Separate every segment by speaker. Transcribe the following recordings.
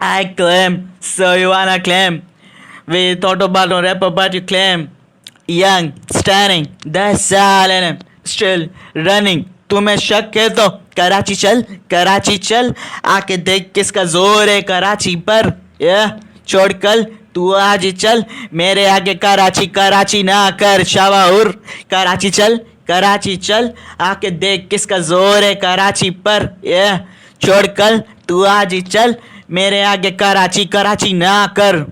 Speaker 1: I claim, so you wanna claim? We thought about on rap about you claim. Young, standing, that's silent, still running. तुम्हें शक है तो कराची चल, कराची चल, आके देख किसका जोर है कराची पर। छोड़ कल तू आज ही चल, मेरे आगे कराची कराची ना कर शावाउर। कराची चल, कराची चल, आके देख किसका जोर है कराची पर। छोड़ कल तू आज ही चल, मेरे आगे कराची कराची ना कर।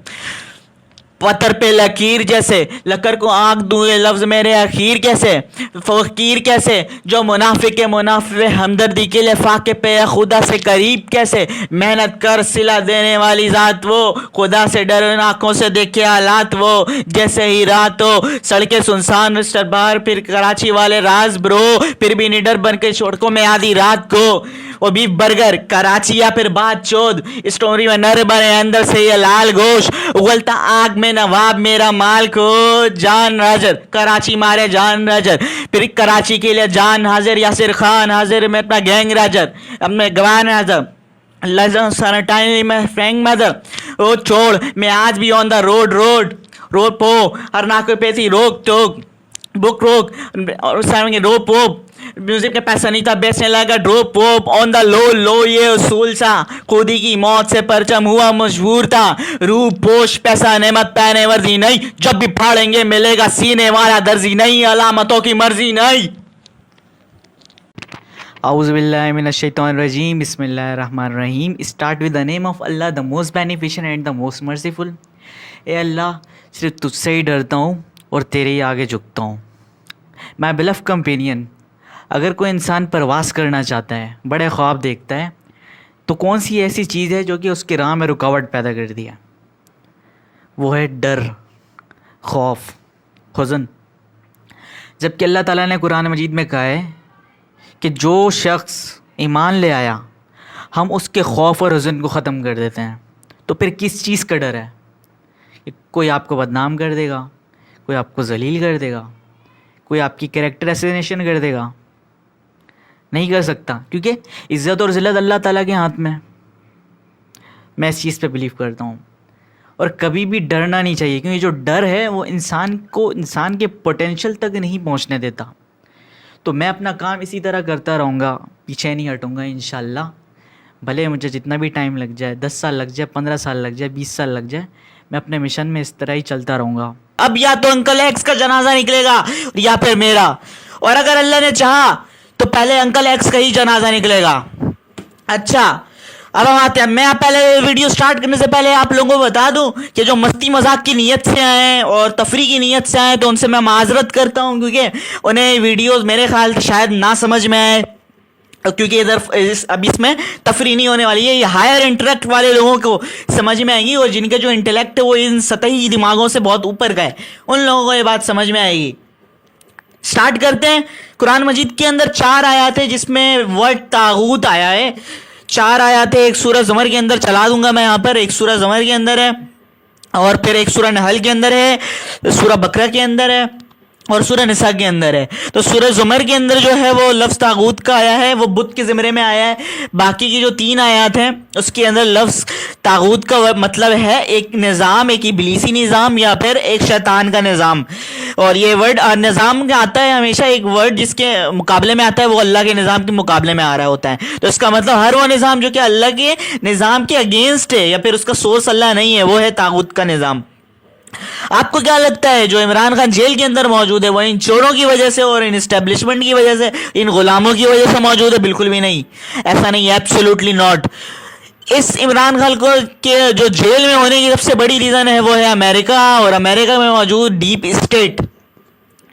Speaker 1: पत्थर पे लकीर जैसे लकर को आंख दूं, ये लफ्ज मेरे अखीर कैसे, फकीर कैसे, जो मुनाफिक है मुनाफे हमदर्दी के लिए फाके पे है खुदा से करीब कैसे। मेहनत कर सिला देने वाली जात वो, खुदा से डर आंखों से देखे हालात वो। जैसे ही रात हो सड़कें सुनसान मिस्टर बाहर, फिर कराची वाले राज ब्रो, फिर भी निडर बन के सड़कों में आधी रात को। वो बीफ बर्गर कराची या फिर बात चोद, स्टोरी में नर बने अंदर से ये लाल गोश। उगलता आग में नवाब मेरा माल को, जान हाजिर कराची मारे जान हाजिर, फिर कराची के लिए जान हाजिर, यासिर खान हाजिर में अपना गैंग राजर, अब मैं गवान हाजिर लजन सैनिटाइजर में फ्रैंक मदर। ओ छोड़ मैं आज भी on the road road road पो, हर नाक पे थी रोक टोक बुक रोक और रोप वोप। म्यूजिक का पैसा नहीं था बेचने लगा ड्रोप वोप, ऑन द लो लो ये उसूल सा, खुदी की मौत से परचम हुआ मशहूर था। रूप पोश पैसा नेमत पहने वर्जी नहीं, जब भी फाड़ेंगे मिलेगा सीने वाला दर्जी नहीं, अलामतों की मर्जी नहीं। औज़ुबिल्लाहि मिनश्शैतानिर्रजीम, बिस्मिल्लाहिर्रहमानिर्रहीम। Start with the name of Allah, the most beneficent and the most merciful. ए अल्लाह, सिर्फ तुझसे ही डरता हूँ और तेरे ही आगे झुकता हूँ। माय बिलव्ड कंपेनियन, अगर कोई इंसान प्रवास करना चाहता है, बड़े ख्वाब देखता है, तो कौन सी ऐसी चीज़ है जो कि उसके राह में रुकावट पैदा कर दिया? वो है डर, खौफ, हुज़न। जबकि अल्लाह ताला ने कुरान मजीद में कहा है कि जो शख्स ईमान ले आया, हम उसके खौफ और हुज़न को ख़त्म कर देते हैं। तो फिर किस चीज़ का डर है? कि कोई आपको बदनाम कर देगा, कोई आपको जलील कर देगा, कोई आपकी कैरेक्टर असैसिनेशन कर देगा? नहीं कर सकता, क्योंकि इज़्ज़त और ज़िल्लत अल्लाह ताला के हाथ में। मैं इस चीज़ पे बिलीव करता हूँ। और कभी भी डरना नहीं चाहिए, क्योंकि जो डर है वो इंसान को इंसान के पोटेंशियल तक नहीं पहुँचने देता। तो मैं अपना काम इसी तरह करता रहूँगा, पीछे नहीं हटूँगा इंशाल्लाह। भले मुझे जितना भी टाइम लग जाए, 10 साल लग जाए, 15 साल लग जाए, 20 साल लग जाए, मैं अपने मिशन में इस तरह ही चलता रहूँगा। अब या तो अंकल एक्स का जनाजा निकलेगा या फिर मेरा, और अगर अल्लाह ने चाहा तो पहले अंकल एक्स का ही जनाजा निकलेगा। अच्छा, अब हम आते हैं। मैं पहले वीडियो स्टार्ट करने से पहले आप लोगों को बता दूं कि जो मस्ती मजाक की नीयत से आए और तफरी की नीयत से आए, तो उनसे मैं माजरत करता हूं, क्योंकि उन्हें वीडियोस मेरे ख्याल से शायद ना समझ में आए, क्योंकि इधर अब इसमें तफरी नहीं होने वाली है। ये हायर इंटेलेक्ट वाले लोगों को समझ में आएगी, और जिनके जो इंटेलेक्ट है वो इन सतही दिमागों से बहुत ऊपर का है, उन लोगों को ये बात समझ में आएगी। स्टार्ट करते हैं। कुरान मजीद के अंदर 4 आयत है जिसमें वर्ड तागूत आया है। 4 आयत है, एक सूरह ज़मर के अंदर चला दूंगा मैं यहाँ पर। एक सूरह ज़मर के अंदर है, और फिर एक सूरह नहल के अंदर है, सूरह बकरा के अंदर है, और सूरह निसा के अंदर है। तो सूरह ज़ुमर के अंदर जो है वो लफ्ज़ तागूत का आया है, वो बुत के ज़िमरे में आया है। बाकी की जो 3 आयत हैं उसके अंदर लफ्ज़ तागूत का मतलब है एक निज़ाम, एक इब्लीसी निज़ाम या फिर एक शैतान का निज़ाम। और ये वर्ड निज़ाम का आता है हमेशा, एक वर्ड जिसके मुकाबले में आता है वो अल्लाह के निज़ाम के मुकाबले में आ रहा होता है। तो इसका मतलब हर वो निज़ाम जो कि अल्लाह के निज़ाम के अगेंस्ट है या फिर उसका सोर्स अल्लाह नहीं है, वो है तागूत का निज़ाम। आपको क्या लगता है जो इमरान खान जेल के अंदर मौजूद है वो इन चोरों की वजह से और इन एस्टेब्लिशमेंट की वजह से, इन गुलामों की वजह से मौजूद है? बिल्कुल भी नहीं, ऐसा नहीं, एब्सोल्युटली नॉट। इस इमरान खान को के जो जेल में होने की सबसे बड़ी रीजन है वो है अमेरिका, और अमेरिका में मौजूद डीप स्टेट।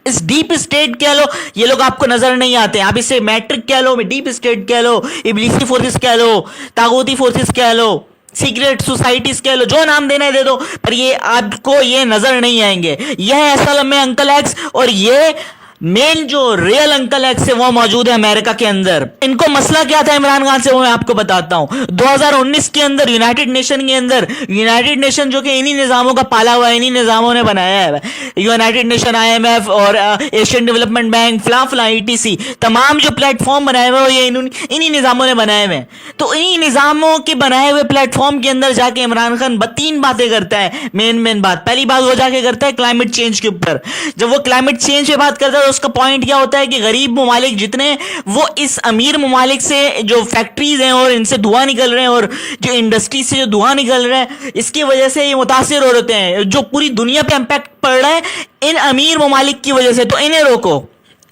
Speaker 1: इस डीप स्टेट कह लो, ये लोग आपको नजर नहीं आते, आप इसे मैट्रिक कह लो, डीप स्टेट कह लो, इब्लीसी फोर्सेस कह लो, तागूती फोर्सेस कह लो, सीक्रेट सोसाइटीज कह लो, जो नाम देना है दे दो, पर ये आपको ये नजर नहीं आएंगे। यह है असल में अंकल एक्स, और ये मेन जो रियल अंकल एक्स है वो मौजूद है अमेरिका के अंदर। इनको मसला क्या था इमरान खान से वो मैं आपको बताता हूं। 2019 के अंदर यूनाइटेड नेशन के अंदर, यूनाइटेड नेशन जो कि इन्हीं निजामों का पाला हुआ है, इन्हीं निजामों ने बनाया है, यूनाइटेड नेशन, IMF और एशियन डेवलपमेंट बैंक, फला ETC, तमाम जो प्लेटफॉर्म बनाए हुए ये इन्हीं निजामों ने बनाए हुए। तो इन्हीं निजामों के बनाए हुए प्लेटफॉर्म के अंदर जाके इमरान खान 3 बातें करता है। मेन बात, पहली बात वो जाके करता है क्लाइमेट चेंज के ऊपर। जब वो क्लाइमेट चेंज पे बात करता है उसका पॉइंट क्या होता है कि गरीब ममालिक जितने, वो इस अमीर ममालिक से जो फैक्ट्रीज हैं और इनसे धुआं निकल रहे हैं और जो इंडस्ट्री से जो धुआं निकल रहा है, इसकी वजह से ये मुतासिर हो रहे हैं। जो पूरी दुनिया पे इंपैक्ट पड़ रहा है इन अमीर ममालिक की वजह से, तो इन्हें रोको,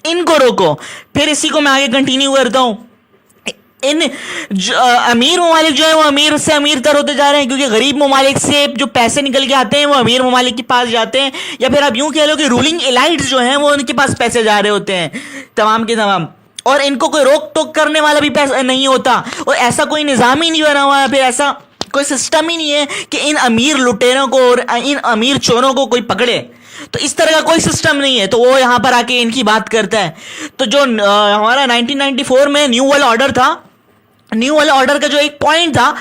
Speaker 1: इनको रोको। फिर इसी को मैं आगे कंटिन्यू करता हूं। इन अमीर ममालिक जो है वो अमीर से अमीर तर होते जा रहे हैं, क्योंकि गरीब ममालिक से जो पैसे निकल के आते हैं वो अमीर ममालिक के पास जाते हैं, या फिर आप यूं कह लो कि रूलिंग एलाइट्स जो हैं वो उनके पास पैसे जा रहे होते हैं तमाम के तमाम, और इनको कोई रोक टोक करने वाला भी पैसा नहीं होता, और ऐसा कोई निज़ाम ही नहीं बना हुआ है, फिर ऐसा कोई सिस्टम ही नहीं है कि इन अमीर लुटेरों को और इन अमीर चोरों को कोई पकड़े। तो इस तरह का कोई सिस्टम नहीं है। तो वो यहां पर आके इनकी बात करता है। तो जो हमारा 1994 में न्यू वर्ल्ड ऑर्डर था, न्यू वर्ल्ड ऑर्डर का जो एक पॉइंट था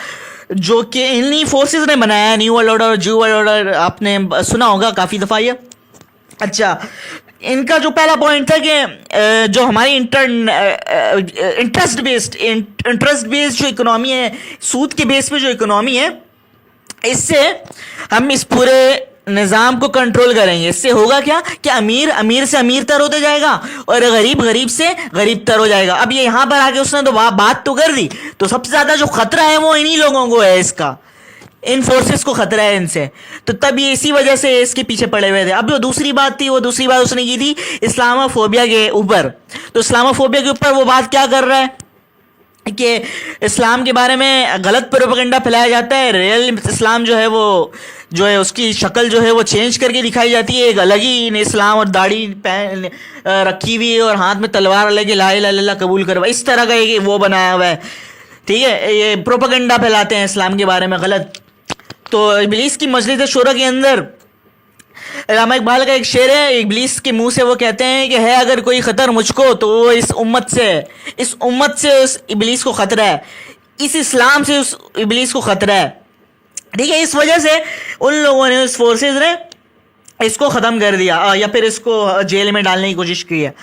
Speaker 1: जो कि इन्हीं फोर्सेस ने बनाया, new world order, new world order, आपने सुना होगा काफी दफा ये। अच्छा, इनका जो पहला पॉइंट था कि जो हमारी इंटरेस्ट बेस्ड जो इकोनॉमी है, सूद के बेस पे जो इकोनॉमी है, इससे हम इस पूरे निज़ाम को कंट्रोल करेंगे। इससे होगा क्या कि अमीर अमीर से अमीर तर होते जाएगा और गरीब गरीब से गरीब तर हो जाएगा। अब ये यहां पर आके उसने तो बात तो कर दी, तो सबसे ज्यादा जो खतरा है वो इन्हीं लोगों को है, इसका, इन फोर्सेस को खतरा है इनसे। तो तब ये इसी वजह से इसके पीछे पड़े हुए थे। अब जो दूसरी बात थी, वो दूसरी बात उसने की थी इस्लामोफोबिया के ऊपर। तो इस्लामोफोबिया के ऊपर वो बात क्या कर रहा है कि इस्लाम के बारे में गलत प्रोपेगेंडा फैलाया जाता है। रियल इस्लाम जो है वो जो है उसकी शक्ल जो है वो चेंज करके दिखाई जाती है, एक अलग ही इस्लाम, और दाढ़ी पहन रखी हुई है और हाथ में तलवार लेके ला इलाहा इल्लल्लाह कबूल करवा, इस तरह का एक वो बनाया हुआ है। ठीक है, ये प्रोपेगेंडा फैलाते हैं इस्लाम के बारे में गलत। तो इब्लीस की मजलिस शूरा के अंदर अल्लामा इकबाल का एक शेर है, इब्लीस के मुंह से वो कहते हैं कि है अगर कोई खतर मुझको तो वो इस उम्मत से है, इस उम्मत से उस इब्लीस को खतरा है, इस इस्लाम से उस इब्लीस को खतरा है। ठीक है, इस वजह से उन लोगों ने, उस फोर्सेस ने इसको ख़त्म कर दिया या फिर इसको जेल में डालने की कोशिश की है।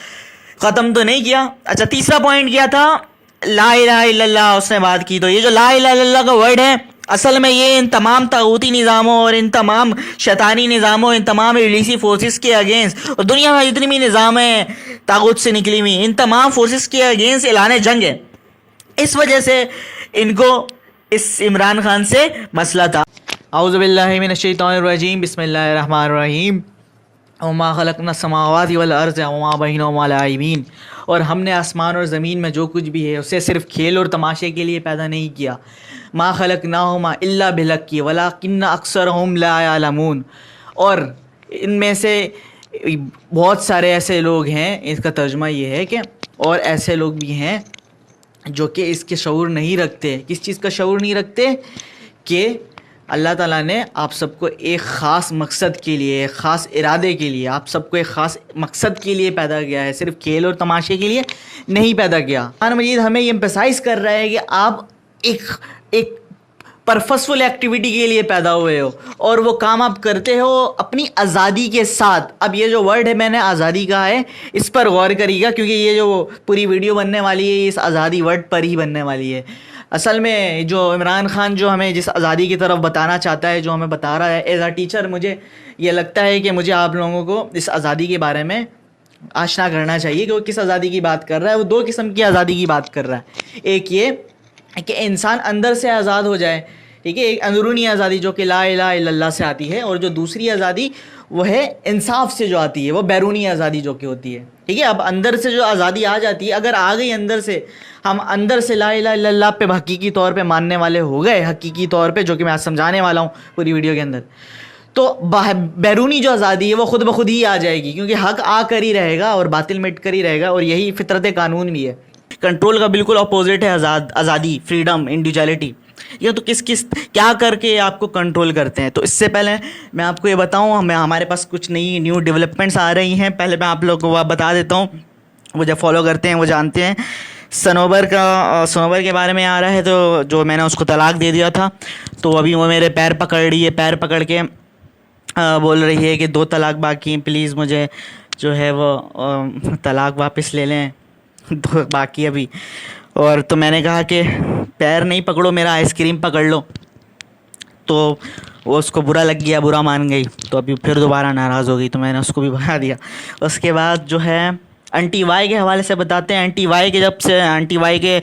Speaker 1: ख़त्म तो नहीं किया। अच्छा, तीसरा पॉइंट क्या था, ला इलाहा इल्लल्लाह उसने बात की। तो ये जो ला इलाहा इल्लल्लाह का वर्ड है, असल में ये इन तमाम तागूती निज़ामों और इन तमाम शैतानी निज़ामों, इन तमाम इब्लीसी फोर्सेस के अगेंस्ट, और दुनिया में जितनी भी निज़ाम है तागूत से निकली हुई, इन तमाम फोर्सेस के अगेंस्ट ऐलान जंग है। इस वजह से इनको इस इमरान खान से मसला था। औज़ु बिल्लाहि मिनश शैतानिर रजीम, बिस्मिल्लाहिर रहमानिर रहीम। वमा खलक़ना समावाति वल अर्ज़ वमा बैनहुमा लाइबीन। और हमने आसमान और ज़मीन में जो कुछ भी है उसे सिर्फ खेल और तमाशे के लिए पैदा नहीं किया। मा खलक़नाहुमा इल्ला बिलक्की वलाकिन्ना अक्सरहुम ला यअलमून। और इनमें से बहुत सारे ऐसे लोग हैं, इसका तर्जुमा ये है कि और ऐसे लोग भी हैं जो कि इसके शऊर नहीं रखते। किस चीज़ का शऊर नहीं रखते? कि अल्लाह ताला ने आप सबको एक ख़ास मकसद के लिए, एक ख़ास इरादे के लिए, आप सबको एक ख़ास मकसद के लिए पैदा किया है, सिर्फ खेल और तमाशे के लिए नहीं पैदा किया। कुरान मजीद हमें ये एम्फसाइज़ कर रहा है कि आप एक पर्पसफुल एक्टिविटी के लिए पैदा हुए हो और वो काम आप करते हो अपनी आज़ादी के साथ। अब ये जो वर्ड है मैंने आज़ादी कहा है, इस पर गौर करिएगा, क्योंकि ये जो पूरी वीडियो बनने वाली है इस आज़ादी वर्ड पर ही बनने वाली है। असल में जो इमरान खान जो हमें जिस आज़ादी की तरफ बताना चाहता है, जो हमें बता रहा है, एज अ टीचर मुझे ये लगता है कि मुझे आप लोगों को इस आज़ादी के बारे में आशना करना चाहिए कि वो किस आज़ादी की बात कर रहा है। वो दो किस्म की आज़ादी की बात कर रहा है। एक ये कि इंसान अंदर से आज़ाद हो जाए, ठीक है, एक अंदरूनी आज़ादी जो कि ला इलाहा इल्लल्लाह से आती है, और जो दूसरी आज़ादी वो है इंसाफ से जो आती है, वो बैरूनी आज़ादी जो कि होती है। ठीक है, अब अंदर से जो आज़ादी आ जाती है, अगर आ गई अंदर से, हम अंदर से ला इलाहा इल्लल्लाह पे हकीकी तौर पे मानने वाले हो गए, हकीकी तौर पे, जो कि मैं आज समझाने वाला हूँ पूरी वीडियो के अंदर, तो बैरूनी जो आज़ादी है वो खुद ब खुद ही आ जाएगी, क्योंकि हक आ कर ही रहेगा और बातिल मिट कर ही रहेगा, और यही फितरत कानून भी है। कंट्रोल का बिल्कुल अपोजिट है आज़ादी, फ्रीडम, इंडिविजुअलिटी। या तो किस किस क्या करके आपको कंट्रोल करते हैं। तो इससे पहले मैं आपको ये बताऊं, हमें हमारे पास कुछ नई न्यू डेवलपमेंट्स आ रही हैं। पहले मैं आप लोगों को बता देता हूँ, वो जब फॉलो करते हैं वो जानते हैं। सनोवर के बारे में आ रहा है, तो जो मैंने उसको तलाक दे दिया था, तो अभी वो मेरे पैर पकड़ रही है, पैर पकड़ के बोल रही है कि 2 तलाक बाकी हैं, प्लीज़ मुझे जो है वो तलाक वापस ले लें, 2 बाकी अभी। और तो मैंने कहा कि पैर नहीं पकड़ो मेरा, आइसक्रीम पकड़ लो। तो वो उसको बुरा लग गया, बुरा मान गई, तो अभी फिर दोबारा नाराज़ हो गई, तो मैंने उसको भी भगा दिया। उसके बाद जो है आंटी वाई के हवाले से बताते हैं। आंटी वाई के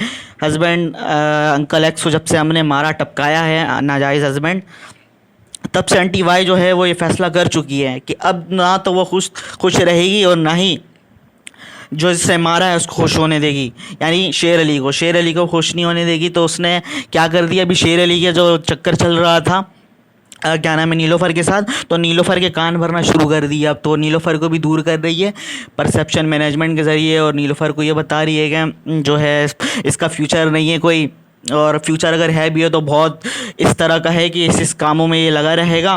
Speaker 1: हस्बैंड अंकल एक्स को जब से हमने मारा टपकाया है नाजायज़ हस्बैंड, तब से आंटी वाई जो है वो ये फ़ैसला कर चुकी है कि अब ना तो वो खुश रहेगी और ना ही जो इससे मारा है उसको खुश होने देगी, यानी शेर अली को खुश नहीं होने देगी। तो उसने क्या कर दिया, अभी शेर अली के जो चक्कर चल रहा था क्या नाम है नीलोफ़र के साथ, तो नीलोफ़र के कान भरना शुरू कर दिया। अब तो नीलोफ़र को भी दूर कर रही है परसेप्शन मैनेजमेंट के ज़रिए, और नीलोफ़र को ये बता रही है कि जो है इसका फ्यूचर नहीं है कोई, और फ्यूचर अगर है भी है तो बहुत इस तरह का है कि इस कामों में ये लगा रहेगा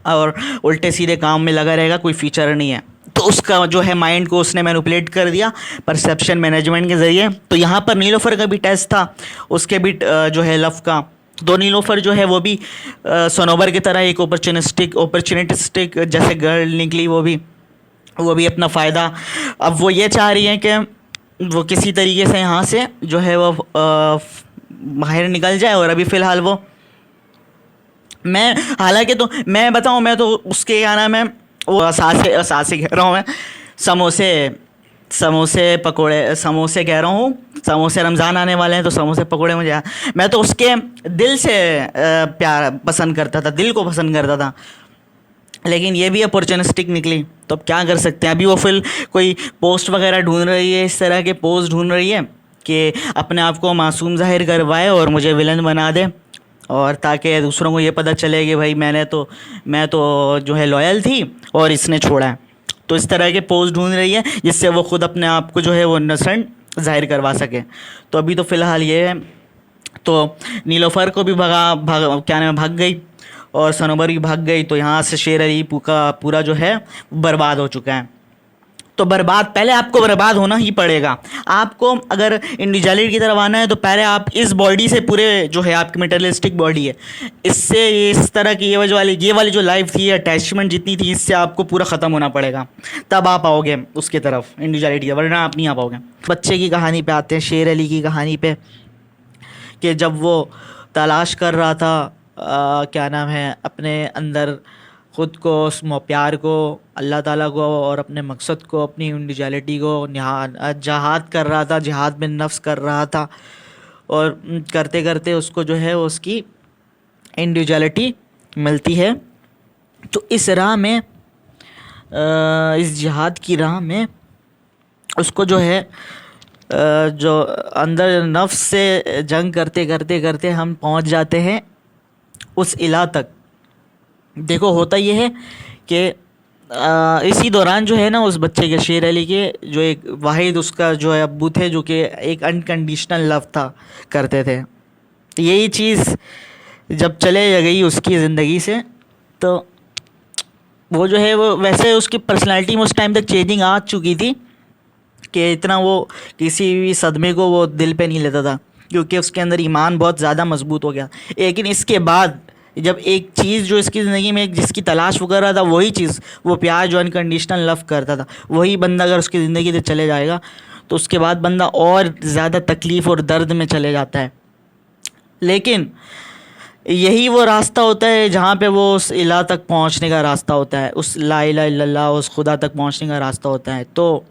Speaker 1: और उल्टे सीधे काम में लगा रहेगा, कोई फ्यूचर नहीं है। तो उसका जो है माइंड को उसने मैनिपुलेट कर दिया परसेप्शन मैनेजमेंट के ज़रिए। तो यहाँ पर नीलोफ़र का भी टेस्ट था, उसके भी जो है लव का। तो नीलोफ़र जो है वो भी सनोवर की तरह एक अपॉर्चुनिस्टिक जैसे गर्ल निकली, वो भी अपना फ़ायदा। अब वो ये चाह रही है कि वो किसी तरीके से यहाँ से जो है वो बाहर निकल जाए। और अभी फ़िलहाल वो हालांकि तो मैं बताऊँ, मैं तो उसके क्या नाम है वो सासे कह रहा हूँ मैं, समोसे पकोड़े, समोसे कह रहा हूँ, समोसे रमज़ान आने वाले हैं तो समोसे पकोड़े मुझे, मैं तो उसके दिल से प्यार पसंद करता था, दिल को पसंद करता था। लेकिन ये भी अपॉर्चुनिस्टिक निकली, तो अब क्या कर सकते हैं। अभी वो फिर कोई पोस्ट वगैरह ढूंढ रही है, इस तरह के पोस्ट ढूंढ रही है कि अपने आप को मासूम ज़ाहिर करवाए और मुझे विलन बना दे, और ताकि दूसरों को ये पता चले कि भाई मैं तो जो है लॉयल थी और इसने छोड़ा है। तो इस तरह के पोस्ट ढूंढ रही है जिससे वो खुद अपने आप को जो है वो इनोसेंट ज़ाहिर करवा सके। तो अभी तो फ़िलहाल ये है। तो नीलोफ़र को भी भाग गई और सनोवर भी भाग गई। तो यहाँ से शेर अली का पूरा जो है बर्बाद हो चुका है। तो पहले आपको बर्बाद होना ही पड़ेगा। आपको अगर इंडिविजुअलिटी की तरफ आना है तो पहले आप इस बॉडी से, पूरे जो है आपकी मटेरियलिस्टिक बॉडी है, इससे इस तरह की ये वाली जो लाइफ थी, अटैचमेंट जितनी थी, इससे आपको पूरा ख़त्म होना पड़ेगा, तब आप आओगे उसकी तरफ इंडिविजुअलिटी, वरना आप नहीं आ पाओगे। बच्चे की कहानी पे आते हैं, शेर अली की कहानी पे, कि जब वो तलाश कर रहा था क्या नाम है अपने अंदर ख़ुद को, उस प्यार को, अल्लाह ताला को और अपने मकसद को, अपनी इंडिविजुअलिटी को जहाद कर रहा था, जिहाद बिन नफ्स कर रहा था, और करते करते उसको जो है उसकी इंडिविजुअलिटी मिलती है। तो इस राह में इस जिहाद की राह में उसको जो है जो अंदर नफ्स से जंग करते करते करते हम पहुंच जाते हैं उस इला तक। देखो होता ये है कि इसी दौरान जो है ना उस बच्चे के, शेर अली के जो एक वाहिद उसका जो है अब्बू थे, जो कि एक अनकंडीशनल लव था करते थे, यही चीज़ जब चले गई उसकी ज़िंदगी से, तो वो जो है वो वैसे उसकी पर्सनालिटी में उस टाइम तक चेंजिंग आ चुकी थी कि इतना वो किसी भी सदमे को वो दिल पे नहीं लेता था, क्योंकि उसके अंदर ईमान बहुत ज़्यादा मजबूत हो गया। लेकिन इसके बाद जब एक चीज़ जो इसकी ज़िंदगी में जिसकी तलाश वो कर रहा था, वही चीज़, वो प्यार जो अनकंडीशनल लव करता था, वही बंदा अगर उसकी ज़िंदगी से चले जाएगा तो उसके बाद बंदा और ज़्यादा तकलीफ़ और दर्द में चले जाता है। लेकिन यही वो रास्ता होता है जहाँ पे वो उस इला तक पहुँचने का रास्ता होता है, उस ला इलाहा इल्लल्लाह, उस खुदा तक पहुँचने का रास्ता होता है। तो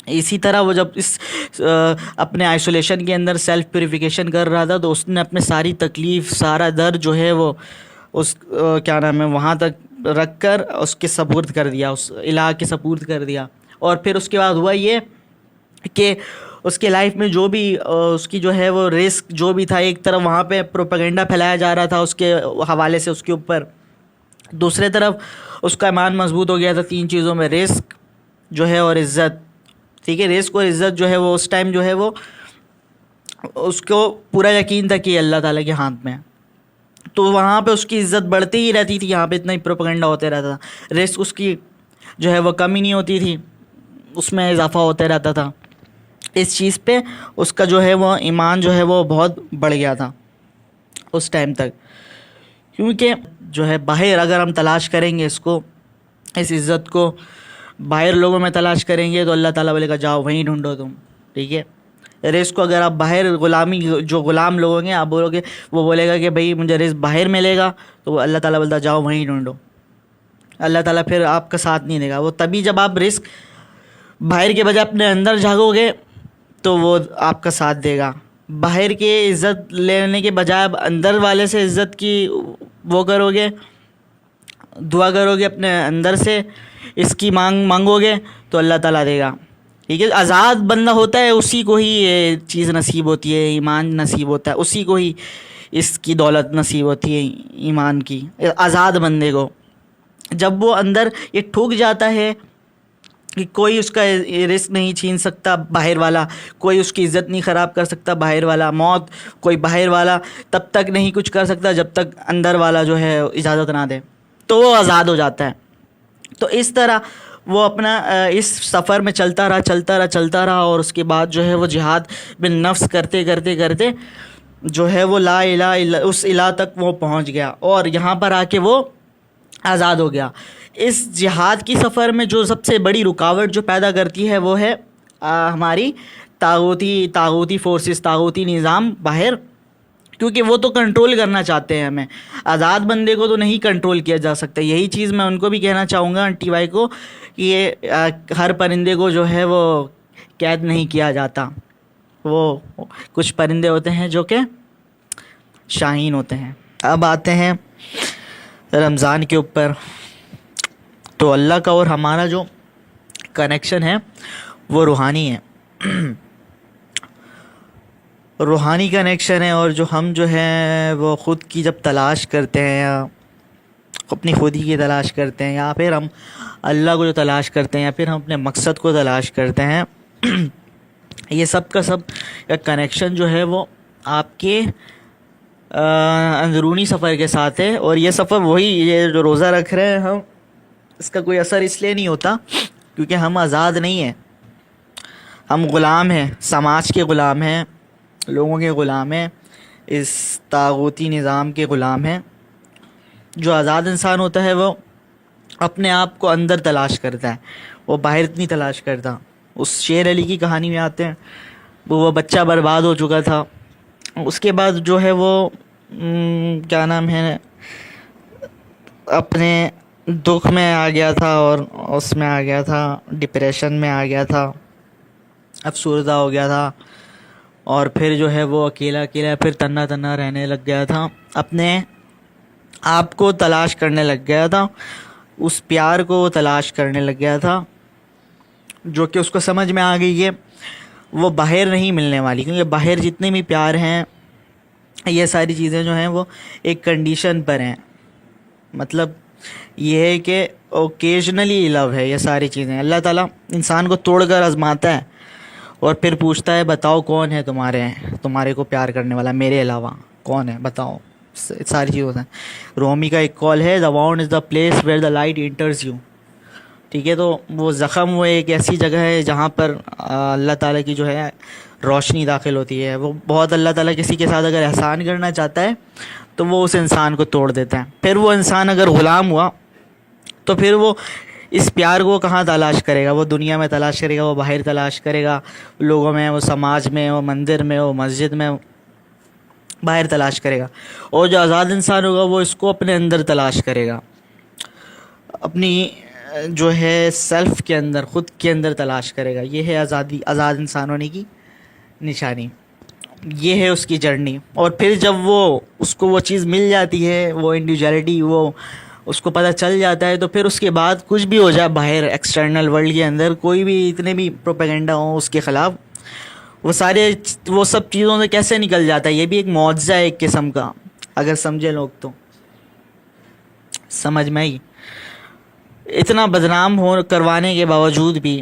Speaker 1: इसी तरह वो जब इस अपने आइसोलेशन के अंदर सेल्फ प्यूरिफिकेशन कर रहा था, तो उसने अपने सारी तकलीफ़, सारा दर्द जो है वो उस क्या नाम है वहाँ तक रख कर उसके सपुर्द कर दिया, उस इलाह के सपुर्द कर दिया। और फिर उसके बाद हुआ ये कि उसके लाइफ में जो भी उसकी जो है वो रिस्क जो भी था, एक तरफ वहाँ पे प्रोपेगेंडा फैलाया जा रहा था उसके हवाले से उसके ऊपर, दूसरे तरफ उसका ईमान मजबूत हो गया था 3 चीज़ों में, रिस्क जो है और इज़्ज़त। ठीक है, रिस्क और इज़्ज़त जो है वो उस टाइम जो है वो उसको पूरा यकीन था कि अल्लाह ताला के हाथ में है, तो वहाँ पे उसकी इज़्ज़त बढ़ती ही रहती थी। यहाँ पे इतना ही प्रोपेगेंडा होते रहता था, रिस्क उसकी जो है वो कमी नहीं होती थी, उसमें इजाफा होते रहता था। इस चीज़ पे उसका जो है वो ईमान जो है वो बहुत बढ़ गया था उस टाइम तक। क्योंकि जो है बाहर अगर हम तलाश करेंगे इसको, इस इज़्ज़त को बाहर लोगों में तलाश करेंगे तो अल्लाह ताला बोलेगा जाओ वहीं ढूंढो तुम, ठीक है। रिस्क को अगर आप बाहर गुलामी, जो गुलाम लोग होंगे आप बोलोगे, वो बोलेगा कि भाई मुझे रिस्क बाहर मिलेगा, तो अल्लाह ताला बोलता जाओ वहीं ढूंढो। अल्लाह ताला फिर आपका साथ नहीं देगा। वो तभी जब आप रिस्क बाहर के बजाय अपने अंदर झाँकोगे तो वो आपका साथ देगा। बाहर के इज़्ज़त लेने के बजाय आप अंदर वाले से इज़्ज़त की वो करोगे, दुआ करोगे, अपने अंदर से इसकी मांगोगे तो अल्लाह ताला देगा, ठीक है। आज़ाद बंदा होता है उसी को ही ये चीज़ नसीब होती है, ईमान नसीब होता है, उसी को ही इसकी दौलत नसीब होती है, ईमान की। आज़ाद बंदे को जब वो अंदर ये ठुक जाता है कि कोई उसका रिस्क नहीं छीन सकता बाहर वाला, कोई उसकी इज़्ज़त नहीं ख़राब कर सकता बाहर वाला, मौत कोई बाहर वाला तब तक नहीं कुछ कर सकता जब तक अंदर वाला जो है इजाज़त ना दे, तो वो आज़ाद हो जाता है। तो इस तरह वो अपना इस सफ़र में चलता रहा और उसके बाद जो है वो जिहाद बिन नफ्स करते करते करते जो है वो ला इला इल्ला उस इला तक वो पहुंच गया और यहाँ पर आके वो आज़ाद हो गया। इस जिहाद की सफ़र में जो सबसे बड़ी रुकावट जो पैदा करती है वो है हमारी तागूती फोर्सेस, तागूती निज़ाम बाहर, क्योंकि वो तो कंट्रोल करना चाहते हैं हमें। आज़ाद बंदे को तो नहीं कंट्रोल किया जा सकता। यही चीज़ मैं उनको भी कहना चाहूँगा, आंटी भाई को, कि ये हर परिंदे को जो है वो कैद नहीं किया जाता। वो कुछ परिंदे होते हैं जो कि शाहीन होते हैं। अब आते हैं रमज़ान के ऊपर। तो अल्लाह का और हमारा जो कनेक्शन है वो रूहानी है, रूहानी कनेक्शन है। और जो हम जो है वो ख़ुद की जब तलाश करते हैं या अपनी खुद ही की तलाश करते हैं, या फिर हम अल्लाह को जो तलाश करते हैं, या फिर हम अपने मकसद को तलाश करते हैं, ये सब का सब का कनेक्शन जो है वो आपके अंदरूनी सफ़र के साथ है। और ये सफ़र वही, ये जो रोज़ा रख रहे हैं हम, इसका कोई असर इसलिए नहीं होता क्योंकि हम आज़ाद नहीं हैं, हम ग़ुलाम हैं, समाज के ग़ुलाम हैं, लोगों के ग़ुलाम हैं, इस तागूती निज़ाम के ग़ुलाम हैं। जो आज़ाद इंसान होता है वो अपने आप को अंदर तलाश करता है, वो बाहर इतनी तलाश करता। उस शेर अली की कहानी में आते हैं, वो बच्चा बर्बाद हो चुका था, उसके बाद जो है वो क्या नाम है, अपने दुख में आ गया था और उसमें आ गया था, डिप्रेशन में आ गया था, अफसरदा हो गया था, और फिर जो है वो अकेला अकेला फिर तन्ना तन्ना रहने लग गया था, अपने आप को तलाश करने लग गया था, उस प्यार को वो तलाश करने लग गया था, जो कि उसको समझ में आ गई है वो बाहर नहीं मिलने वाली। क्योंकि बाहर जितने भी प्यार हैं, ये सारी चीज़ें जो हैं वो एक कंडीशन पर हैं। मतलब ये है कि ओकेजनली लव है ये सारी चीज़ें। अल्लाह ताला इंसान को तोड़कर आजमाता है और फिर पूछता है बताओ कौन है तुम्हारे को प्यार करने वाला, मेरे अलावा कौन है बताओ। सारी चीज़ होता है। रोमी का एक कॉल है, the wound is the place where the light enters you, ठीक है। तो वो ज़ख़म वो एक ऐसी जगह है जहाँ पर अल्लाह ताला की जो है रोशनी दाखिल होती है। वो बहुत, अल्लाह ताला किसी के साथ अगर एहसान करना चाहता है तो वो उस इंसान को तोड़ देता है। फिर वो इंसान अगर ग़ुलाम हुआ तो फिर वो इस प्यार को कहाँ तलाश करेगा, वो दुनिया में तलाश करेगा, वो बाहर तलाश करेगा, लोगों में, वो समाज में, वो मंदिर में, वो मस्जिद में, बाहर तलाश करेगा। और जो आज़ाद इंसान होगा वो इसको अपने अंदर तलाश करेगा, अपनी जो है सेल्फ़ के अंदर, ख़ुद के अंदर तलाश करेगा। ये है आज़ाद इंसान होने की निशानी, ये है उसकी जर्नी। और फिर जब वो उसको वो चीज़ मिल जाती है, वो इंडिविजुअलिटी, वो उसको पता चल जाता है, तो फिर उसके बाद कुछ भी हो जाए बाहर एक्सटर्नल वर्ल्ड के अंदर, कोई भी इतने भी प्रोपेगेंडा हो उसके ख़िलाफ़, वो सब चीज़ों से कैसे निकल जाता है। ये भी एक मौजज़ा है एक किस्म का, अगर समझे लोग तो समझ में आई। इतना बदनाम हो करवाने के बावजूद भी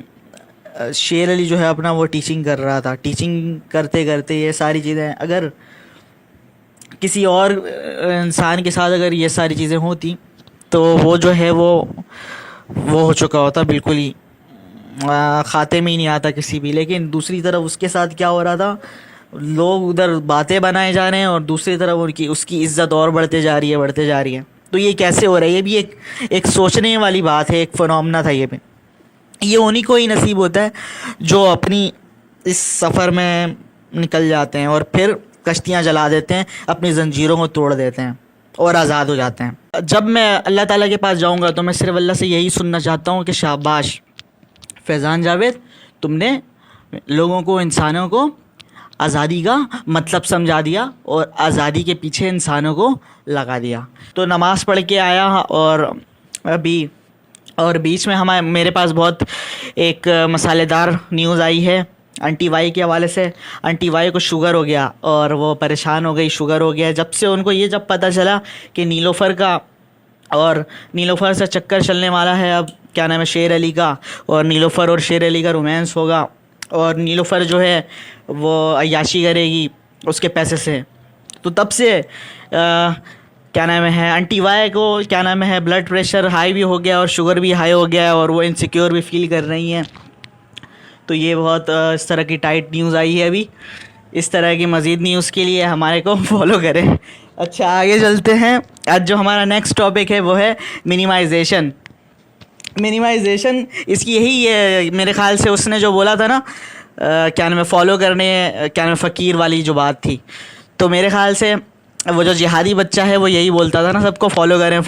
Speaker 1: शेर अली जो है अपना वो टीचिंग कर रहा था। टीचिंग करते करते ये सारी चीज़ें अगर किसी और इंसान के साथ अगर ये सारी चीज़ें होती तो वो जो है वो हो चुका होता बिल्कुल ही, खाते में ही नहीं आता किसी भी। लेकिन दूसरी तरफ उसके साथ क्या हो रहा था, लोग उधर बातें बनाए जा रहे हैं और दूसरी तरफ उसकी इज्जत और बढ़ते जा रही है। तो ये कैसे हो रहा है, ये भी एक सोचने वाली बात है, एक फिनोमेना था ये भी। ये उन्हीं को ही नसीब होता है जो अपनी इस सफ़र में निकल जाते हैं और फिर कश्तियाँ जला देते हैं, अपनी ज़ंजीरों को तोड़ देते हैं और आज़ाद हो जाते हैं। जब मैं अल्लाह ताला के पास जाऊँगा तो मैं सिर्फ अल्लाह से यही सुनना चाहता हूँ कि शाबाश फैज़ान जावेद, तुमने लोगों को, इंसानों को आज़ादी का मतलब समझा दिया और आज़ादी के पीछे इंसानों को लगा दिया। तो नमाज़ पढ़ के आया और बीच में मेरे पास बहुत एक मसालेदार न्यूज़ आई है आंटी वाई के हवाले से। आंटी वाई को शुगर हो गया और वो परेशान हो गई, शुगर हो गया। जब से उनको ये जब पता चला कि नीलोफ़र से चक्कर चलने वाला है, अब क्या नाम है, शेर अली का, और नीलोफ़र और शेर अली का रोमांस होगा और नीलोफ़र जो है वो अय्याशी करेगी उसके पैसे से, तो तब से क्या नाम है, आंटी वाई को क्या नाम है ब्लड प्रेशर हाई भी हो गया और शुगर भी हाई हो गया और वो इनसिक्योर भी फील कर रही हैं। तो ये बहुत इस तरह की टाइट न्यूज़ आई है अभी। इस तरह की मज़ीद न्यूज़ के लिए हमारे को फॉलो करें। अच्छा, आगे चलते हैं। आज जो हमारा नेक्स्ट टॉपिक है वो है मिनिमाइजेशन। इसकी यही है मेरे ख़्याल से, उसने जो बोला था ना क्या नाम है फॉलो करने, क्या नाम है फ़कीर वाली जो बात थी, तो मेरे ख़्याल से वो जो जिहादी बच्चा है वो यही बोलता था ना सबको फॉलो करें,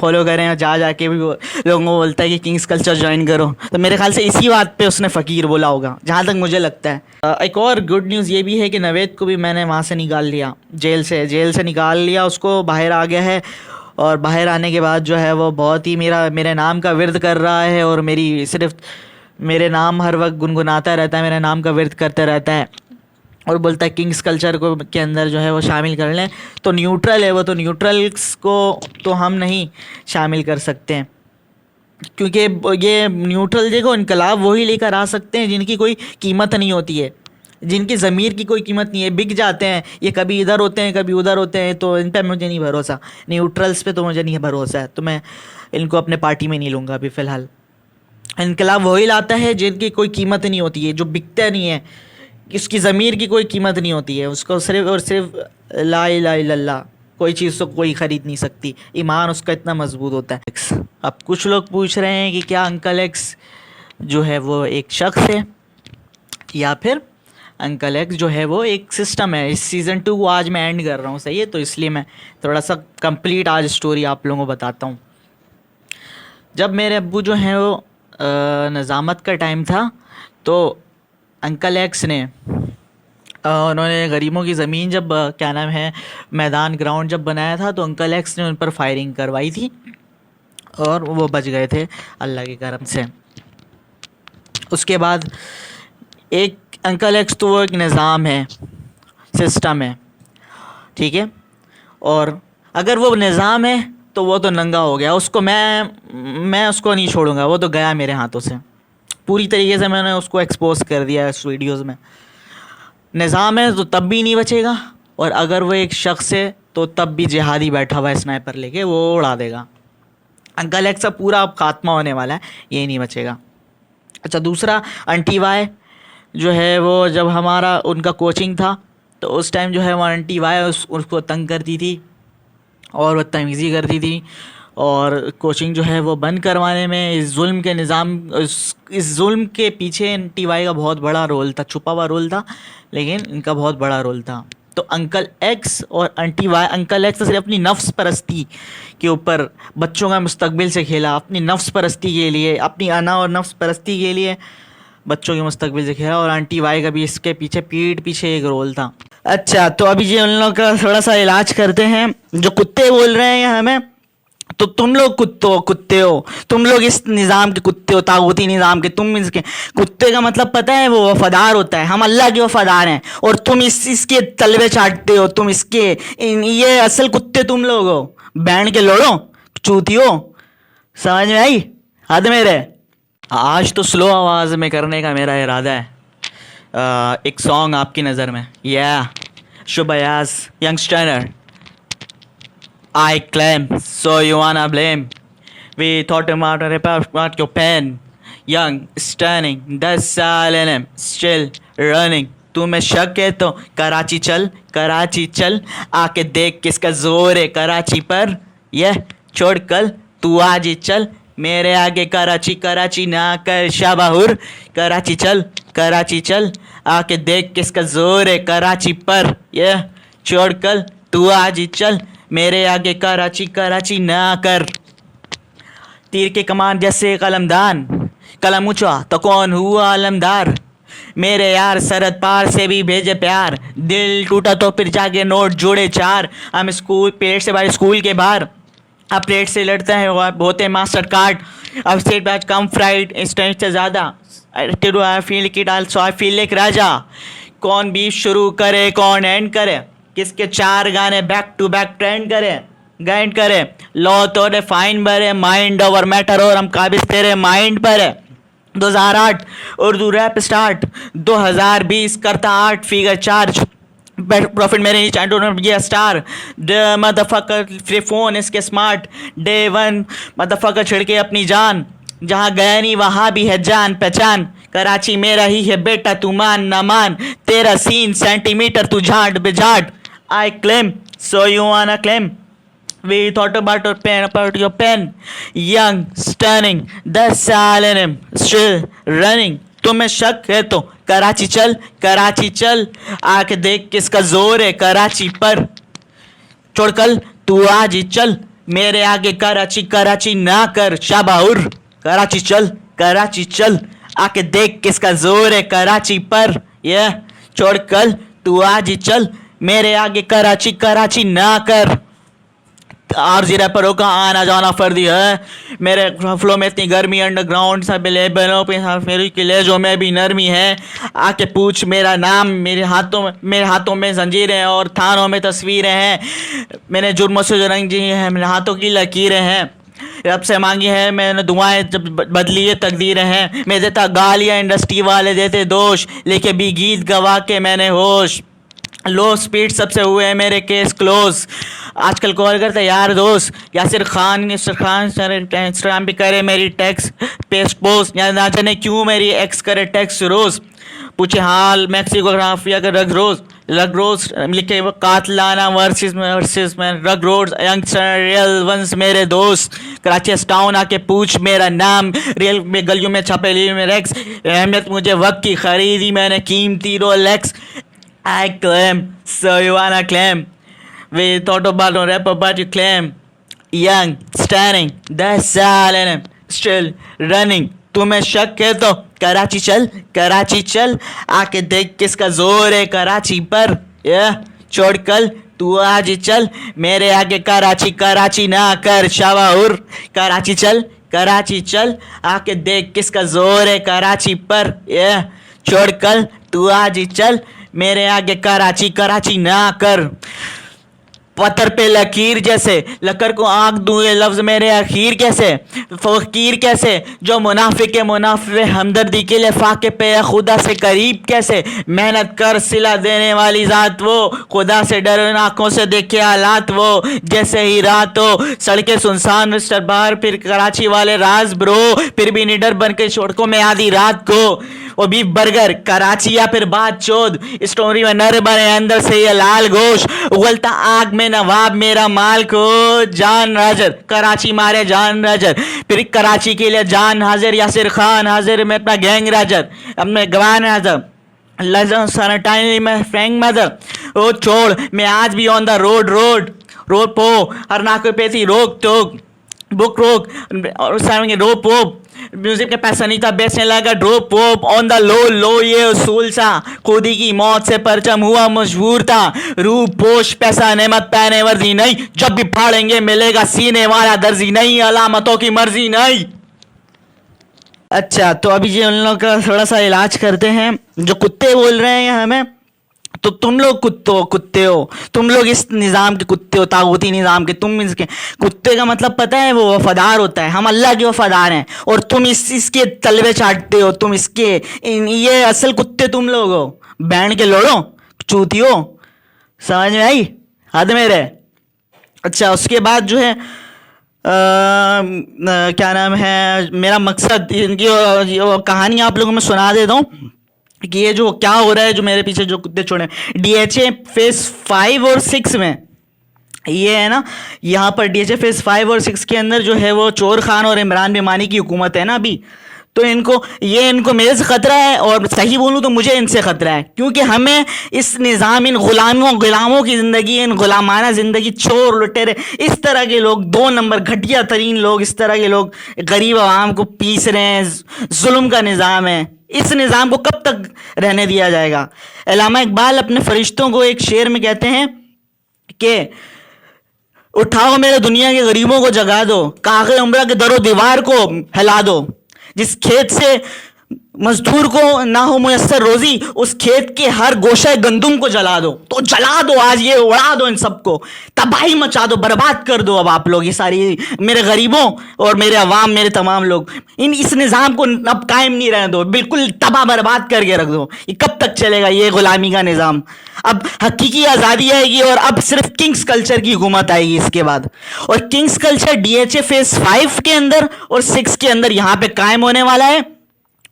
Speaker 1: और जाके भी लोगों को बोलता है कि किंग्स कल्चर ज्वाइन करो। तो मेरे ख्याल से इसी बात पे उसने फ़कीर बोला होगा, जहाँ तक मुझे लगता है। एक और गुड न्यूज़ ये भी है कि नवेद को भी मैंने वहाँ से निकाल लिया, जेल से निकाल लिया उसको, बाहर आ गया है। और बाहर आने के बाद जो है वो बहुत ही मेरे नाम का विर्द कर रहा है और सिर्फ मेरे नाम हर वक्त गुनगुनाता रहता है, मेरे नाम का विर्द करता रहता है और बोलता है किंग्स कल्चर को के अंदर जो है वो शामिल कर लें। तो न्यूट्रल है वो, तो न्यूट्रल्स को तो हम नहीं शामिल कर सकते हैं, क्योंकि ये न्यूट्रल देखो इनकलाब वही लेकर आ सकते हैं जिनकी कोई कीमत नहीं होती है, जिनकी ज़मीर की कोई कीमत नहीं है, बिक जाते हैं। ये कभी इधर होते हैं कभी उधर होते हैं, तो इन पर मुझे नहीं भरोसा। न्यूट्रल्स पे तो मुझे नहीं भरोसा है, तो मैं इनको अपने पार्टी में नहीं लूँगा अभी फ़िलहाल। इनकलाब वही लाता है जिनकी कोई कीमत नहीं होती है, जो बिकता नहीं है, इसकी ज़मीर की कोई कीमत नहीं होती है, उसको सिर्फ और सिर्फ ला इलाहा इल्लल्लाह, कोई चीज़ तो कोई ख़रीद नहीं सकती, ईमान उसका इतना मजबूत होता है। अब कुछ लोग पूछ रहे हैं कि क्या अंकल एक्स जो है वो एक शख्स है या फिर अंकल एक्स जो है वो एक सिस्टम है। इस सीज़न 2 को आज मैं एंड कर रहा हूँ, सही है, तो इसलिए मैं थोड़ा सा कंप्लीट आज स्टोरी आप लोगों को बताता हूँ। जब मेरे अब्बू जो हैं वो निज़ामत का टाइम था, तो अंकल एक्स ने उन्होंने गरीबों की ज़मीन जब क्या नाम है मैदान ग्राउंड जब बनाया था, तो अंकल एक्स ने उन पर फायरिंग करवाई थी और वो बच गए थे अल्लाह के करम से। उसके बाद एक अंकल एक्स तो वो एक निज़ाम है, सिस्टम है, ठीक है, और अगर वो निज़ाम है तो वो तो नंगा हो गया, उसको मैं उसको नहीं छोड़ूंगा, वो तो गया मेरे हाथों से पूरी तरीके से। मैंने उसको एक्सपोज कर दिया इस वीडियोस में। निज़ाम है तो तब भी नहीं बचेगा, और अगर वो एक शख्स है तो तब भी जिहादी बैठा हुआ है स्नाइपर लेके, वो उड़ा देगा। अंकल एक्स का पूरा अब खात्मा होने वाला है, ये नहीं बचेगा। अच्छा, दूसरा आंटी वाई जो है वो जब उनका कोचिंग था, तो उस टाइम जो है वो आंटी वाई उसको तंग करती थी और बदतमीज़ी करती थी, और कोचिंग जो है वो बंद करवाने में इस जुल्म के पीछे आंटी वाई का बहुत बड़ा रोल था, छुपा हुआ रोल था, लेकिन इनका बहुत बड़ा रोल था। तो अंकल एक्स और आंटी वाई, अंकल एक्स सिर्फ अपनी नफ्स परस्ती के ऊपर बच्चों का मुस्तकबिल से खेला, अपनी नफ्स परस्ती के लिए, अपनी अना और नफ्स परस्ती के लिए बच्चों के मुस्तकबिल से खेला, और आंटी वाई का भी इसके पीछे पीछे एक रोल था। अच्छा, तो अभी ये उन लोगों का थोड़ा सा इलाज करते हैं। जो कुत्ते बोल रहे हैं हमें, तो तुम लोग कुत्ते हो, तुम लोग इस निज़ाम के कुत्ते हो, तागूती निज़ाम के। तुम इसके कुत्ते का मतलब पता है, वो वफादार होता है, हम अल्लाह के वफादार हैं, और तुम इसके तलवे चाटते हो, तुम ये असल कुत्ते तुम लोग हो, बैंड के लोड़ो, चूतियो। समझ में आई हद मेरे? आज तो स्लो आवाज़ में करने का मेरा इरादा है। एक सॉन्ग आपकी नज़र में, या शुभयास youngster, I claim, so you wanna blame. We thought about a report about your pen. Young, stunning, 10 साल in him, still running. तुम्हें शक है तो कराची चल, कराची चल, आके देख किसका जोर है कराची पर। यह छोड़ कल, तू आज ही चल, मेरे आगे कराची कराची ना कर शाबाहुर। कराची चल, कराची चल, आके देख किसका जोर है कराची पर। यह छोड़ कल, तू आज ही चल, मेरे आगे कराची कराची ना कर। तीर के कमान जैसे कलमदान, कलम ऊंचा तो कौन हुआ आलमदार। मेरे यार सरहद पार से भी भेजे प्यार, दिल टूटा तो फिर जाके नोट जोड़े चार। हम स्कूल पेट से बाहर, स्कूल के बाहर अब प्लेट से लड़ते हैं होते मास्टर कार्ड। अब स्टेट बैच कम फ्राइड इंस्टेंट से ज़्यादा, I feel it also, I feel like raja. कौन बीफ शुरू करे कौन एंड करे, किसके 4 गाने बैक टू बैक ट्रेंड करे गाइड करे। लॉ तो डिफाइन भरे, माइंड ओवर मैटर और हम काबिज तेरे माइंड पर है। 2008 उर्दू रैप स्टार्ट, 2020 करता 8 फिगर चार्ज। प्रॉफिट मेरे नीचे आई डोंट ये star the motherfucker free phone इसके स्मार्ट डे 1 मदरफकर छिड़के अपनी जान। जहाँ गया नहीं वहाँ भी है जान पहचान। कराची मेरा ही है बेटा तू मान ना मान, तेरा सीन सेंटीमीटर तू झाट बेझाट। I claim so you wanna claim, we thought about your pen. Young, stunning, 10 साल in him, still running. तुम्हें शक है तो कराची चल, कराची चल, आके देख किसका जोर है कराची पर। छोड़ कल, तू आज ही चल, मेरे आगे कराची कराची ना कर शाबाहुर। कराची चल, कराची चल, आके देख किसका जोर है कराची पर। ये छोड़ कल, तू आज ही चल, मेरे आगे कराची कराची ना कर। आरजी रैपरों का आना जाना फर्जी है, मेरे फ्लो में इतनी गर्मी अंडरग्राउंड सब लेबलों पे मेरी कलेजों में भी नरमी है। आके पूछ मेरा नाम, मेरे हाथों में जंजीरें और थानों में तस्वीरें हैं। मैंने जुर्मों से जो रंग जी हैं, मेरे हाथों की लकीरें हैं। रब से मांगी है मैंने दुआएं, जब बदली ये तकदीरें हैं। मैं देता गालियाँ, इंडस्ट्री वाले देते दोष, लेके भी गीत गवा के मैंने होश। लो स्पीड सबसे हुए हैं मेरे केस क्लोज। आजकल कॉल करते यार दोस्त, यासिर खान इंस्टाग्राम पे करे मेरी टेक्स्ट पेस्ट पोस्ट, या ना जाने क्यों मेरी एक्स करे टेक्स्ट रोज। पूछे हाल मैक्सिकोग्राफिया का रग रोज लिखे वो कातलाना वर्सेस में रग रोज। यंगस्टर रियल वंस मेरे दोस्त, कराची टाउन आके पूछ मेरा नाम। रियल में गलियों में छपेली में रेक्स, अहमियत मुझे वक्त की खरीदी मैंने कीमती Rolex. I claim, so you wanna claim. We thought about a rap about you claim. Young, standing, 10 साल in him, still running. तुम्हें शक है तो कराची चल, कराची चल, आके देख किसका जोर है कराची पर। छोड़ कल, तू आज ही चल, मेरे आगे कराची कराची ना कर शाबाहुर। कराची चल, कराची चल, आके देख किसका जोर है कराची पर। छोड़ कल, तू आज ही चल, मेरे आगे कराची कराची ना कर। पत्थर पे लकीर जैसे, लकर को आंख दूं ये लफ्ज मेरे आखिर कैसे। फकीर कैसे जो मुनाफिक मुनाफे हमदर्दी के लिए फाके पे खुदा से करीब कैसे। मेहनत कर सिला देने वाली ज़ात वो, खुदा से डर आँखों से देखे हालात वो। जैसे ही रात हो सड़कें सुनसान मिस्टर बाहर, फिर कराची वाले राज ब्रो, फिर भी निडर बन के सड़कों में आधी रात को। वो बीफ बर्गर कराची या फिर बात चोद, स्टोरी में नर बने अंदर से ये लाल गोश। उगलता आग में नवाब मेरा माल को, जान हाजिर कराची मारे जान हाजिर, फिर कराची के लिए जान हाजिर। यासिर खान हाजिर में अपना गैंग राजर, अब मैं गवान हाजिर लजन सनटाइनी में फ्रैंक मदर। ओ छोड़ मैं आज भी ऑन द रोड पो, हर नाक पे थी रोक टोक बुक रोक और रोप वोप। म्यूजिक का पैसा नहीं था बेचने लगा ड्रोप वोप। ऑन द लो ये उसूल सा, खुदी की मौत से परचम हुआ मशहूर था। रूप पोश पैसा नेमत पहने वर्जी नहीं, जब भी फाड़ेंगे मिलेगा सीने वाला दर्जी नहीं, अलामतों की मर्जी नहीं। अच्छा तो अभी जी उन लोग का थोड़ा सा इलाज करते हैं। जो कुत्ते बोल रहे हैं हमें, तो तुम लोग कुत्ते हो, तुम लोग इस निज़ाम के कुत्ते हो, तागूती निज़ाम के। तुम इसके कुत्ते का मतलब पता है, वो वफादार होता है। हम अल्लाह के वफादार हैं और तुम इसके तलवे चाटते हो, तुम इसके ये असल कुत्ते तुम लोग हो। बैंड के लोड़ो, चूतियो, समझ में आई हद मेरे। अच्छा, उसके बाद जो है क्या नाम है, मेरा मकसद इनकी कहानी आप लोगों में सुना देता हूँ कि ये जो क्या हो रहा है, जो मेरे पीछे जो कुत्ते छोड़े डीएचए फेज 5 और 6 में, ये है ना, यहाँ पर डीएचए फेज 5 और 6 के अंदर जो है वो चोर खान और इमरान बेमानी की हुकूमत है ना अभी। तो इनको मेरे से ख़तरा है, और सही बोलूँ तो मुझे इनसे ख़तरा है, क्योंकि हमें इस निज़ाम, इन गुलामों की ज़िंदगी, इन गुलामाना ज़िंदगी, चोर लुटेरे, इस तरह के लोग, 2 नंबर घटिया तरीन लोग, इस तरह के लोग गरीब आवाम को पीस रहे हैं। जुल्म का निज़ाम है, इस निज़ाम को कब तक रहने दिया जाएगा। अल्लामा इकबाल अपने फरिश्तों को एक शेर में कहते हैं कि उठाओ मेरे दुनिया के गरीबों को जगा दो, काग़े उम्र के दरो दीवार को हिला दो। जिस खेत से मजदूर को ना हो मुयस्सर रोजी, उस खेत के हर गोशे गंदुम को जला दो। तो जला दो आज, ये उड़ा दो, इन सबको तबाही मचा दो, बर्बाद कर दो। अब आप लोग ये सारी मेरे गरीबों और मेरे अवाम, मेरे तमाम लोग, इस निज़ाम को अब कायम नहीं रहने दो, बिल्कुल तबाह बर्बाद करके रख दो। ये कब तक चलेगा ये गुलामी का निज़ाम? अब हकीकी आज़ादी आएगी और अब सिर्फ किंग्स कल्चर की हुकूमत आएगी इसके बाद। और किंग्स कल्चर डीएचए फेज 5 के अंदर और 6 के अंदर यहाँ पे कायम होने वाला है।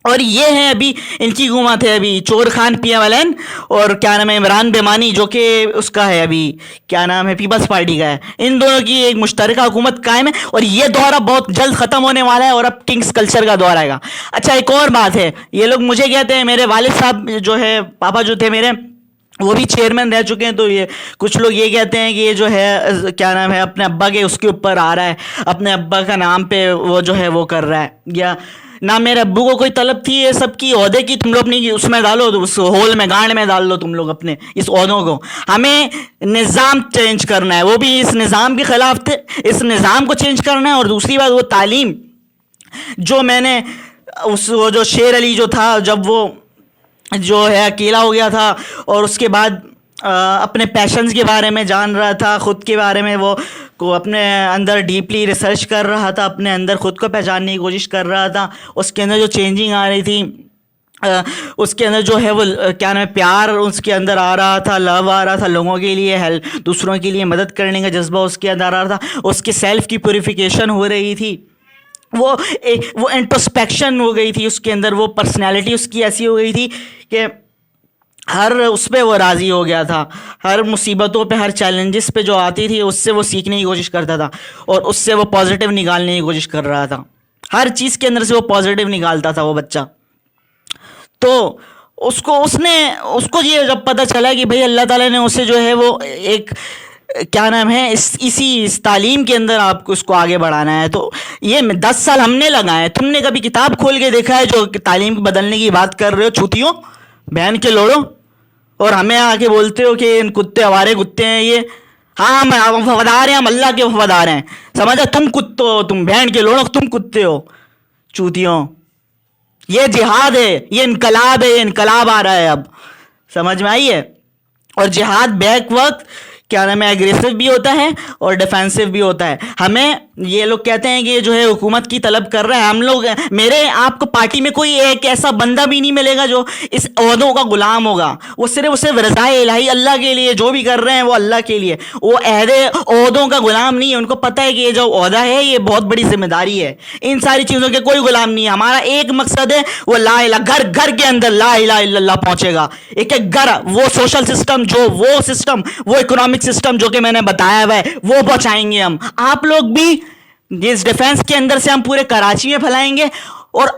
Speaker 1: और ये है अभी इनकी हुकूमत है, अभी चोर खान PMLN और क्या नाम है इमरान बेमानी, जो कि उसका है अभी क्या नाम है पीपल्स पार्टी का है। इन दोनों की एक मुश्तरका हुकूमत कायम है और ये दौरा बहुत जल्द ख़त्म होने वाला है और अब किंग्स कल्चर का दौर आएगा। अच्छा, एक और बात है, ये लोग मुझे कहते हैं, मेरे वालिद साहब जो है, पापा जो थे मेरे, वो भी चेयरमैन रह चुके हैं। तो ये कुछ लोग ये कहते हैं कि ये जो है क्या नाम है अपने अब्बा के उसके ऊपर आ रहा है, अपने अब्बा का नाम पे वो जो है वो कर रहा है, या ना मेरे अब्बू को कोई तलब थी ये सब की ओहदे की, तुम लोग अपनी उसमें डालो, उस होल में, गांड में डाल लो तुम लोग अपने इस ओहदों को। हमें निज़ाम चेंज करना है, वो भी इस निज़ाम के ख़िलाफ़ थे, इस निज़ाम को चेंज करना है। और दूसरी बात, वो तालीम जो मैंने वो जो शेर अली जो था, जब वो जो है अकेला हो गया था और उसके बाद अपने पैशंस के बारे में जान रहा था, ख़ुद के बारे में वो को अपने अंदर डीपली रिसर्च कर रहा था, अपने अंदर ख़ुद को पहचानने की कोशिश कर रहा था। उसके अंदर जो चेंजिंग आ रही थी, उसके अंदर जो है वो क्या नाम है प्यार उसके अंदर आ रहा था, लव आ रहा था, लोगों के लिए हेल्प, दूसरों के लिए मदद करने का जज्बा उसके अंदर आ रहा था, उसके सेल्फ़ की प्योरीफिकेशन हो रही थी, वो इंट्रोस्पेक्शन हो गई थी उसके अंदर, वो पर्सनैलिटी उसकी ऐसी हो गई थी कि हर उस पर वो राज़ी हो गया था, हर मुसीबतों पे, हर चैलेंजेस पे जो आती थी उससे वो सीखने की कोशिश करता था और उससे वो पॉजिटिव निकालने की कोशिश कर रहा था। हर चीज़ के अंदर से वो पॉजिटिव निकालता था वो बच्चा। तो उसको ये जब पता चला कि भाई अल्लाह ताला ने उसे जो है वो एक क्या नाम है इस तालीम के अंदर आपको उसको आगे बढ़ाना है, तो ये 10 साल हमने लगाए। तुमने कभी किताब खोल के देखा है जो तालीम बदलने की बात कर रहे हो, छूतियों, बहन के लोड़ो, और हमें आके बोलते हो कि इन कुत्ते हमारे कुत्ते हैं ये। हाँ, हम वफादार हैं, हम अल्लाह के वफादार हैं, समझा? तुम कुत्ते हो, तुम बहन के लोड़ो, तुम कुत्ते हो, चूतियों। ये जिहाद है, ये इनकलाब है, ये इनकलाब आ रहा है अब, समझ में आई है? और जिहाद बैक वक्त क्या नाम है एग्रेसिव भी होता है और डिफेंसिव भी होता है। हमें ये लोग कहते हैं कि जो है हुकूमत की तलब कर रहे हैं हम लोग, मेरे आपको पार्टी में कोई एक ऐसा बंदा भी नहीं मिलेगा जो इस ओहदों का गुलाम होगा। वो सिर्फ रज़ाए इलाही अल्लाह के लिए जो भी कर रहे हैं वो अल्लाह के लिए, वो अहदे ओहदों का गुलाम नहीं है। उनको पता है कि ये जो ओहदा है ये बहुत बड़ी जिम्मेदारी है, इन सारी चीज़ों के कोई गुलाम नहीं है। हमारा एक मकसद है, वो ला इला, घर घर के अंदर ला इला इल्लल्लाह पहुँचेगा, एक एक घर, वो सोशल सिस्टम वो इकोनॉमिक सिस्टम जो कि मैंने बताया हुआ है वो पहुंचाएंगे हम। आप लोग भी इस डिफेंस के अंदर से हम पूरे कराची में फैलाएंगे और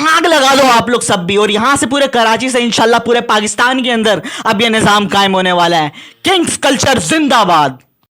Speaker 1: आग लगा दो आप लोग सब भी, और यहां से पूरे कराची से इंशाल्लाह पूरे पाकिस्तान के अंदर अब यह निज़ाम कायम होने वाला है। किंग्स कल्चर जिंदाबाद।